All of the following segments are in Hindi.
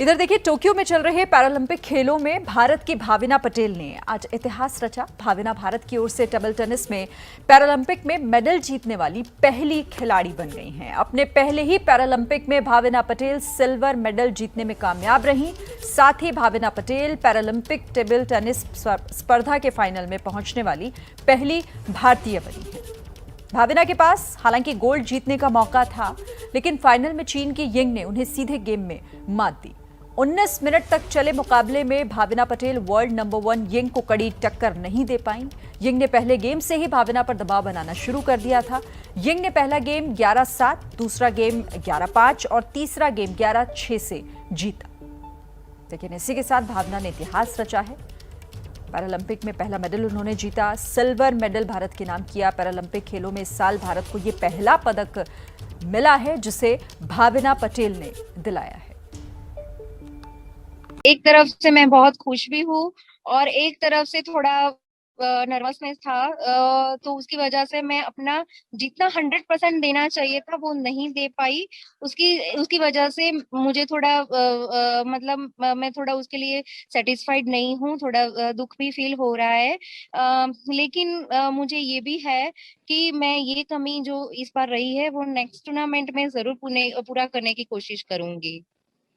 इधर देखिए, टोक्यो में चल रहे पैरालंपिक खेलों में भारत की भाविना पटेल ने आज इतिहास रचा। भाविना भारत की ओर से टेबल टेनिस में पैरालंपिक में मेडल जीतने वाली पहली खिलाड़ी बन गई हैं। अपने पहले ही पैरालंपिक में भाविना पटेल सिल्वर मेडल जीतने में कामयाब रहीं। साथ ही Bhavina Patel Paralympic table tennis स्पर्धा के फाइनल में पहुंचने वाली पहली भारतीय बनी है। भाविना के पास हालांकि गोल्ड जीतने का मौका था, लेकिन फाइनल में चीन की यिंग ने उन्हें सीधे गेम में मात दी। 19 मिनट तक चले मुकाबले में Bhavina Patel world number 1 Ying को कड़ी टक्कर नहीं दे पाईं। यिंग ने पहले गेम से ही भाविना पर दबाव बनाना शुरू कर दिया था। यिंग ने पहला गेम 11-7, दूसरा गेम 11-5 और तीसरा गेम 11-6 से जीता। लेकिन इसी के साथ भाविना ने इतिहास रचा है। पैरालंपिक में पहला मेडल उन्होंने जीता, सिल्वर मेडल भारत के नाम किया। पैरालंपिक खेलों में इस साल भारत को ये पहला पदक मिला है जिसे भाविना पटेल ने दिलाया है। एक तरफ से मैं बहुत खुश भी हूँ और एक तरफ से थोड़ा नर्वसनेस था, तो उसकी वजह से मैं अपना जितना 100% देना चाहिए था वो नहीं दे पाई। उसकी वजह से मुझे थोड़ा मतलब मैं थोड़ा उसके लिए सेटिस्फाइड नहीं हूँ, थोड़ा दुख भी फील हो रहा है। लेकिन मुझे ये भी है कि मैं ये कमी जो इस बार रही है वो नेक्स्ट टूर्नामेंट में जरूर पूरा करने की कोशिश करूंगी।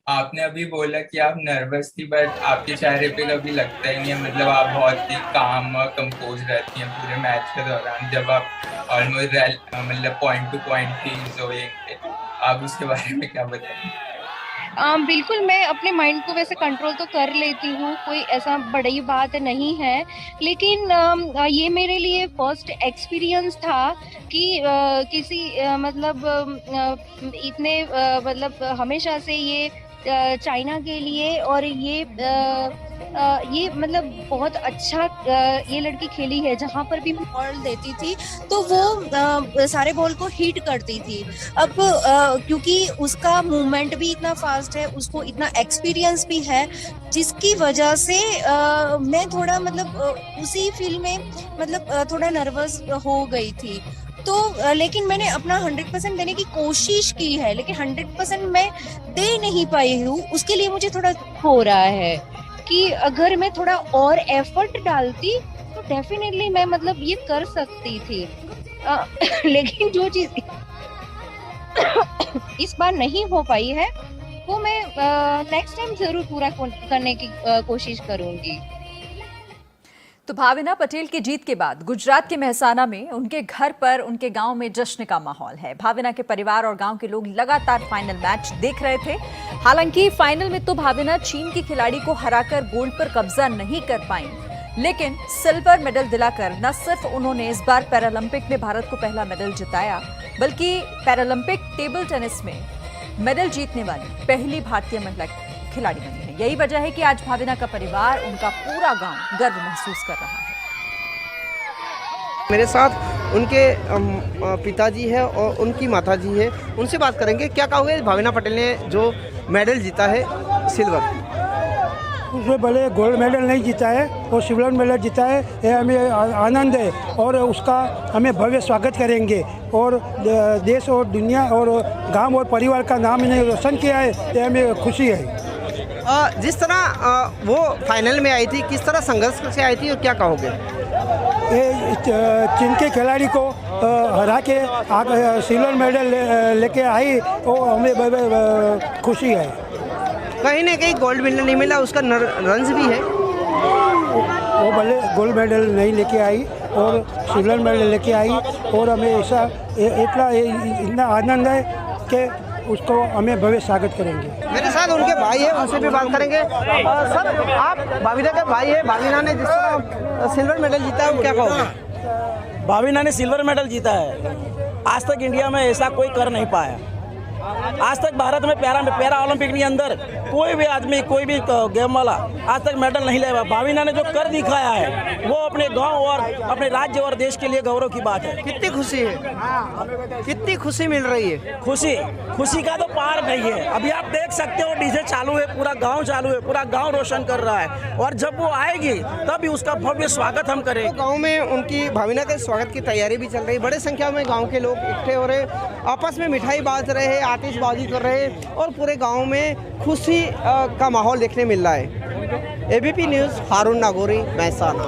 आपने अभी बोला कि आप नर्वस थी, बट आपके चेहरे पे कभी लगता ही नहीं है, मतलब आप बहुत ही काम और कंपोज रहती हैं पूरे मैच के दौरान, जब आप ऑलमोस्ट मतलब पॉइंट टू पॉइंट थी पे। आप उसके बारे में क्या बताएं? बिल्कुल, मैं अपने माइंड को वैसे कंट्रोल तो कर लेती हूँ, कोई ऐसा बड़ी बात नहीं है। लेकिन ये मेरे लिए फर्स्ट एक्सपीरियंस था कि किसी मतलब इतने मतलब हमेशा से ये चाइना के लिए और ये मतलब बहुत अच्छा ये लड़की खेली है। जहाँ पर भी बॉल देती थी तो वो सारे बॉल को हिट करती थी। अब क्योंकि उसका मूवमेंट भी इतना फास्ट है, उसको इतना एक्सपीरियंस भी है, जिसकी वजह से मैं थोड़ा मतलब उसी फील्ड में मतलब थोड़ा नर्वस हो गई थी। तो लेकिन मैंने अपना 100% देने की कोशिश की है, लेकिन 100% मैं दे नहीं पाई हूँ। उसके लिए मुझे थोड़ा हो रहा है कि अगर मैं थोड़ा और एफर्ट डालती तो डेफिनेटली मैं मतलब ये कर सकती थी। लेकिन जो चीज इस बार नहीं हो पाई है वो मैं नेक्स्ट टाइम जरूर पूरा करने की कोशिश करूंगी। तो भाविना पटेल की जीत के बाद गुजरात के मेहसाना में उनके घर पर, उनके गांव में जश्न का माहौल है। भाविना के परिवार और गांव के लोग लगातार फाइनल मैच देख रहे थे। हालांकि फाइनल में तो भाविना चीन की खिलाड़ी को हराकर गोल्ड पर कब्जा नहीं कर पाई, लेकिन सिल्वर मेडल दिलाकर न सिर्फ उन्होंने इस बार पैरालंपिक में भारत को पहला मेडल जिताया, बल्कि पैरालंपिक टेबल टेनिस में मेडल जीतने वाली पहली भारतीय महिला खिलाड़ी बनी है। यही वजह है कि आज भाविना का परिवार, उनका पूरा गांव गर्व महसूस कर रहा है। मेरे साथ उनके पिताजी है और उनकी माताजी है, उनसे बात करेंगे। क्या कहोगे भाविना पटेल ने जो मेडल जीता है सिल्वर? उसमें भले गोल्ड मेडल नहीं जीता है और सिल्वर मेडल जीता है, ये हमें आनंद है और उसका हमें भव्य स्वागत करेंगे। और देश और दुनिया और गांव और परिवार का नाम इन्हें रोशन किया है, ये हमें खुशी है। जिस तरह वो फाइनल में आई थी, किस तरह संघर्ष से आई थी और क्या कहोगे? ये चीन के खिलाड़ी को हरा के सिल्वर मेडल लेके आई और हमें खुशी है। कहीं ना कहीं गोल्ड मेडल नहीं मिला, उसका रंज भी है। वो भले गोल्ड मेडल नहीं लेके आई और सिल्वर मेडल लेके आई और हमें ऐसा इतना आनंद है कि उसको हमें भव्य स्वागत करेंगे। मेरे साथ उनके भाई है, उनसे भी बात करेंगे। सर, आप भाविना के भाई है, भाविना ने जिस तरह सिल्वर मेडल जीता है, क्या कहोगे? भाविना ने सिल्वर मेडल जीता है। आज तक इंडिया में ऐसा कोई कर नहीं पाया। आज तक भारत में पैरा ओलंपिक के अंदर कोई भी आदमी, कोई भी गेम वाला आज तक मेडल नहीं ले पाया। भाविना ने जो कर दिखाया है वो अपने गांव और अपने राज्य और देश के लिए गौरव की बात है। कितनी खुशी है, कितनी खुशी मिल रही है। खुशी का तो पार नहीं है। अभी आप देख सकते हो डीजे चालू है, पूरा गांव चालू है, पूरा गांव रोशन कर रहा है और जब वो आएगी तभी उसका भव्य स्वागत हम करेंगे। गांव में उनकी भाविना के स्वागत की तैयारी भी चल रही है। बड़े संख्या में गांव के लोग इकट्ठे हो रहे, आपस में मिठाई बांट रहे हैं, आतिशबाजी कर रहे हैं और पूरे गांव में खुशी का माहौल देखने मिल रहा है। एबीपी न्यूज़, हारून नागौरी, महसाना।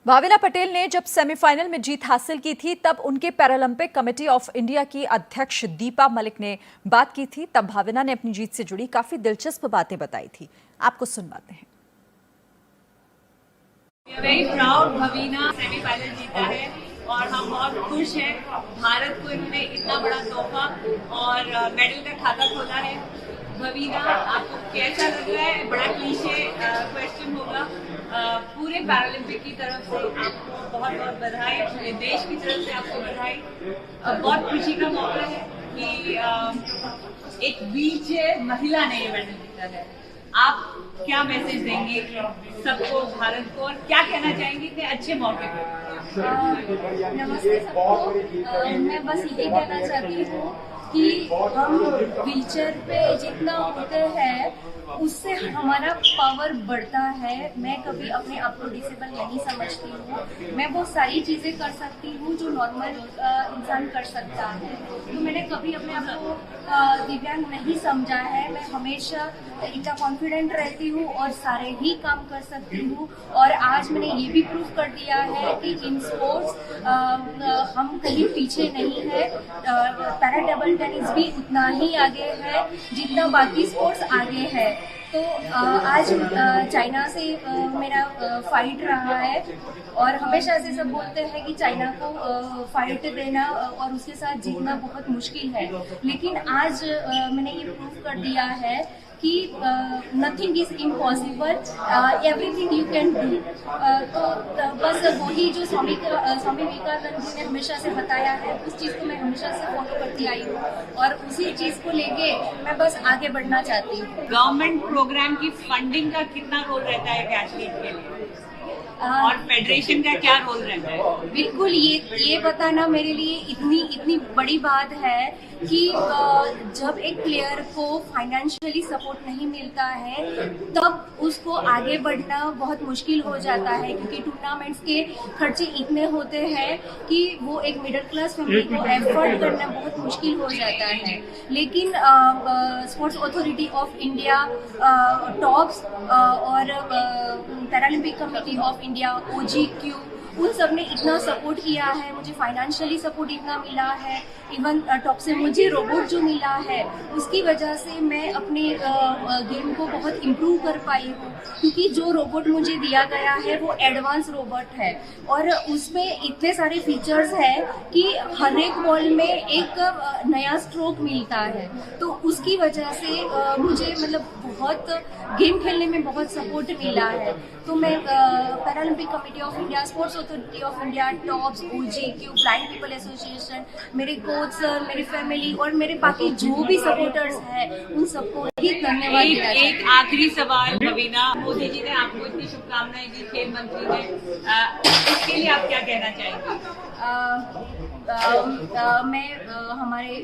भाविना पटेल ने जब सेमीफाइनल में जीत हासिल की थी तब उनके पैरालंपिक कमेटी ऑफ इंडिया की अध्यक्ष दीपा मलिक ने बात की थी। तब भाविना ने अपनी जीत से जुड़ी काफी दिलचस्प बातें बताई थी, आपको सुनवाते हैं। वेरी प्राउड, भवीना सेमीफाइनल जीता है और हम बहुत खुश हैं। भारत को इन्होंने इतना बड़ा तोहफा और मेडल का खाता खोला है। भवीना, आपको कैसा लग रहा है? बड़ा क्लीशे क्वेश्चन होगा। पूरे पैरालंपिक की तरफ से आपको बहुत बहुत बधाई, पूरे देश की तरफ से आपको बधाई। बहुत खुशी का मौका है कि एक व्हीलचेयर महिला ने ये मेडल जीता है। आप क्या मैसेज देंगे सबको, भारत को, और क्या कहना चाहेंगे इतने अच्छे मौके पर? नमस्ते सबको। मैं बस यही कहना चाहती हूँ कि हम व्हीलचेयर पे जितना होते हैं उससे हमारा पावर बढ़ता है। मैं कभी अपने आप को डिसेबल नहीं समझती हूँ। मैं वो सारी चीज़ें कर सकती हूँ जो नॉर्मल इंसान कर सकता है। तो मैंने कभी अपने आप को दिव्यांग नहीं समझा है। मैं हमेशा इतना कॉन्फिडेंट रहती हूँ और सारे ही काम कर सकती हूँ। और आज मैंने ये भी प्रूफ कर दिया है कि इन स्पोर्ट्स हम कहीं पीछे नहीं है। पैरा टेबल टेनिस भी उतना ही आगे है जितना बाकी स्पोर्ट्स आगे है। तो आज चाइना से मेरा फाइट रहा है और हमेशा से सब बोलते हैं कि चाइना को फाइट देना और उसके साथ जीतना बहुत मुश्किल है, लेकिन आज मैंने ये प्रूव कर दिया है कि nothing is impossible, everything you can do. तो बस वही जो स्वामी विवेकानंद जी ने हमेशा से बताया है उस चीज़ को मैं हमेशा से फॉलो करती आई हूँ और उसी चीज़ को लेके मैं बस आगे बढ़ना चाहती हूँ। गवर्नमेंट प्रोग्राम की फंडिंग का कितना रोल रहता है एक एथलीट के लिए और फेडरेशन का क्या रोल रहता है? बिल्कुल, ये बताना मेरे लिए इतनी बड़ी बात है कि जब एक प्लेयर को फाइनेंशियली सपोर्ट नहीं मिलता है तब उसको आगे बढ़ना बहुत मुश्किल हो जाता है, क्योंकि टूर्नामेंट्स के खर्चे इतने होते हैं कि वो एक मिडिल क्लास फैमिली को एफोर्ड करना बहुत मुश्किल हो जाता है। लेकिन sports authority of India, TOPS और Paralympic committee of India, OGQ, उन सब ने इतना सपोर्ट किया है। मुझे फाइनेंशियली सपोर्ट इतना मिला है, इवन टॉप से मुझे रोबोट जो मिला है उसकी वजह से मैं अपने गेम को बहुत इम्प्रूव कर पाई हूँ, क्योंकि जो रोबोट मुझे दिया गया है वो एडवांस रोबोट है और उसमें इतने सारे फीचर्स हैं कि हर एक बॉल में एक नया स्ट्रोक मिलता है। तो उसकी वजह से मुझे मतलब बहुत गेम खेलने में बहुत सपोर्ट मिला है। तो मैं Paralympic committee of India, sports authority of India, tops, OGQ, blind people association, मेरे कोच सर, मेरी फैमिली और मेरे बाकी जो भी सपोर्टर्स हैं उन सबको ही धन्यवाद देना चाहती हूं। एक आखिरी सवाल भवीना, मोदी जी ने आपको इतनी शुभकामनाएं दी, खेल मंत्री ने, इसके लिए आप क्या कहना चाहेंगे? मैं हमारे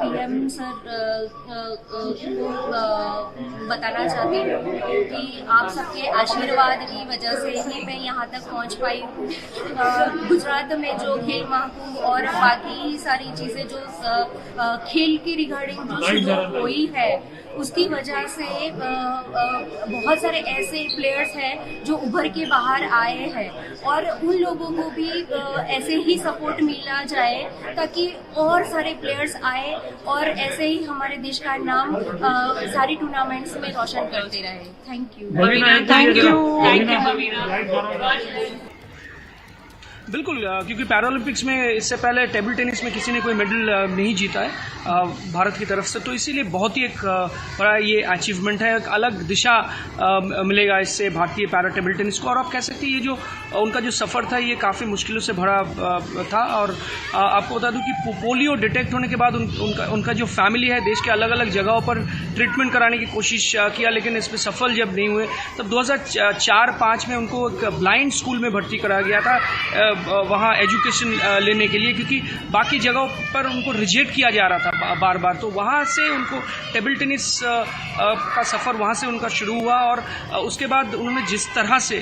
PM सर को बताना चाहती हूँ कि आप सबके आशीर्वाद की वजह से ही मैं यहाँ तक पहुँच पाई हूँ। गुजरात में जो खेल महाकुंभ और बाकी सारी चीज़ें जो खेल की रिगार्डिंग जो शुरू हुई है उसकी वजह से बहुत सारे ऐसे प्लेयर्स हैं जो उभर के बाहर आए हैं और उन लोगों को भी ऐसे ही सपोर्ट मिलना जाए ताकि और सारे प्लेयर्स आए और ऐसे ही हमारे देश का नाम सारी टूर्नामेंट्स में रोशन करते रहे। Thank you thank you Bhavina. बिल्कुल, क्योंकि पैरालंपिक्स में इससे पहले टेबल टेनिस में किसी ने कोई मेडल नहीं जीता है भारत की तरफ से, तो इसीलिए बहुत ही एक बड़ा ये अचीवमेंट है। एक अलग दिशा मिलेगा इससे भारतीय पैरा टेबल टेनिस को। और आप कह सकते हैं ये जो उनका जो सफ़र था ये काफ़ी मुश्किलों से भरा था। और आपको बता दूं कि पोलियो डिटेक्ट होने के बाद उनका जो फैमिली है देश के अलग अलग जगहों पर ट्रीटमेंट कराने की कोशिश किया, लेकिन इसमें सफल जब नहीं हुए तब 2004-05 में उनको एक ब्लाइंड स्कूल में भर्ती कराया गया था वहाँ एजुकेशन लेने के लिए, क्योंकि बाकी जगहों पर उनको रिजेक्ट किया जा रहा था बार बार। तो वहाँ से उनको टेबल टेनिस का सफ़र वहाँ से उनका शुरू हुआ और उसके बाद उन्होंने जिस तरह से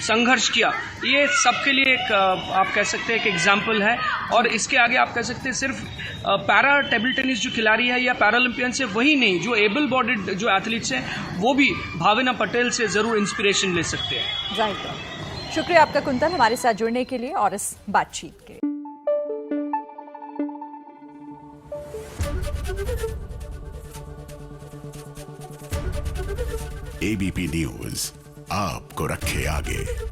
संघर्ष किया ये सबके लिए एक आप कह सकते हैं एक एग्जाम्पल है। और इसके आगे आप कह सकते हैं सिर्फ पैरा टेबल टेनिस जो खिलाड़ी है या पैरालंपियंस है वही नहीं, जो एबल बॉडीड जो एथलीट्स हैं वो भी भाविना पटेल से ज़रूर इंस्पिरेशन ले सकते हैं। जाहिर है। शुक्रिया आपका कुंतल हमारे साथ जुड़ने के लिए और इस बातचीत के लिए। एबीपी न्यूज आपको रखे आगे।